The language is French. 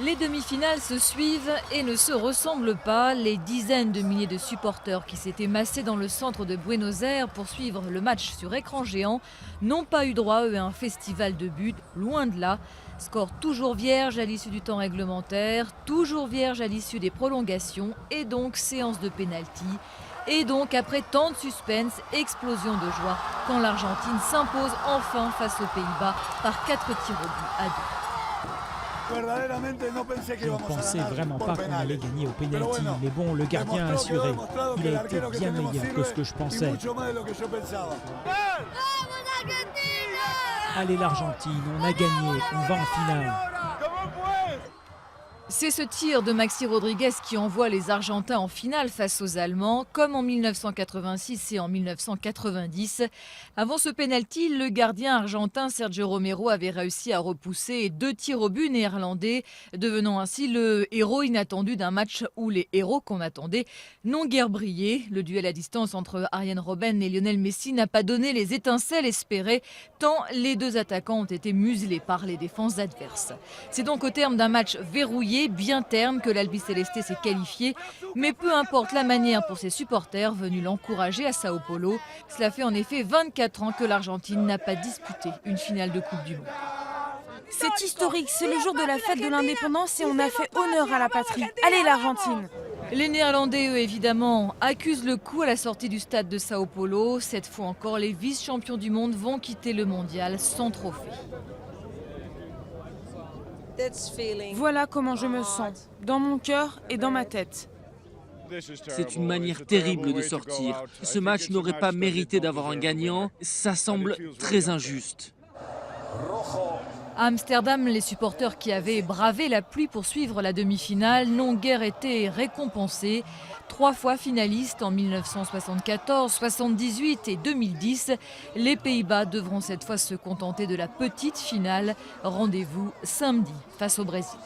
Les demi-finales se suivent et ne se ressemblent pas. Les dizaines de milliers de supporters qui s'étaient massés dans le centre de Buenos Aires pour suivre le match sur écran géant n'ont pas eu droit à un festival de buts, loin de là. Score toujours vierge à l'issue du temps réglementaire, toujours vierge à l'issue des prolongations et donc séance de pénalty. Et donc après tant de suspense, explosion de joie quand l'Argentine s'impose enfin face aux Pays-Bas par 4 tirs au but à 2. Je ne pensais vraiment pas qu'on allait gagner au pénalty, mais bon, le gardien a assuré. Il a été bien meilleur que ce que je pensais. Allez l'Argentine, on a gagné, on va en finale. C'est ce tir de Maxi Rodriguez qui envoie les Argentins en finale face aux Allemands, comme en 1986 et en 1990. Avant ce pénalty, le gardien argentin Sergio Romero avait réussi à repousser 2 tirs au but néerlandais, devenant ainsi le héros inattendu d'un match où les héros qu'on attendait n'ont guère brillé. Le duel à distance entre Arjen Robben et Lionel Messi n'a pas donné les étincelles espérées, tant les deux attaquants ont été muselés par les défenses adverses. C'est donc au terme d'un match verrouillé, bien terne, que l'Albiceleste s'est qualifié, mais peu importe la manière pour ses supporters venus l'encourager à Sao Paulo. Cela fait en effet 24 ans que l'Argentine n'a pas disputé une finale de Coupe du Monde. C'est historique, c'est le jour de la fête de l'indépendance et on a fait honneur à la patrie. Allez l'Argentine! Les Néerlandais, eux, évidemment, accusent le coup à la sortie du stade de Sao Paulo. Cette fois encore, les vice-champions du monde vont quitter le mondial sans trophée. Voilà comment je me sens, dans mon cœur et dans ma tête. C'est une manière terrible de sortir. Ce match n'aurait pas mérité d'avoir un gagnant. Ça semble très injuste. À Amsterdam, les supporters qui avaient bravé la pluie pour suivre la demi-finale n'ont guère été récompensés. 3 fois finalistes en 1974, 78 et 2010, les Pays-Bas devront cette fois se contenter de la petite finale. Rendez-vous samedi face au Brésil.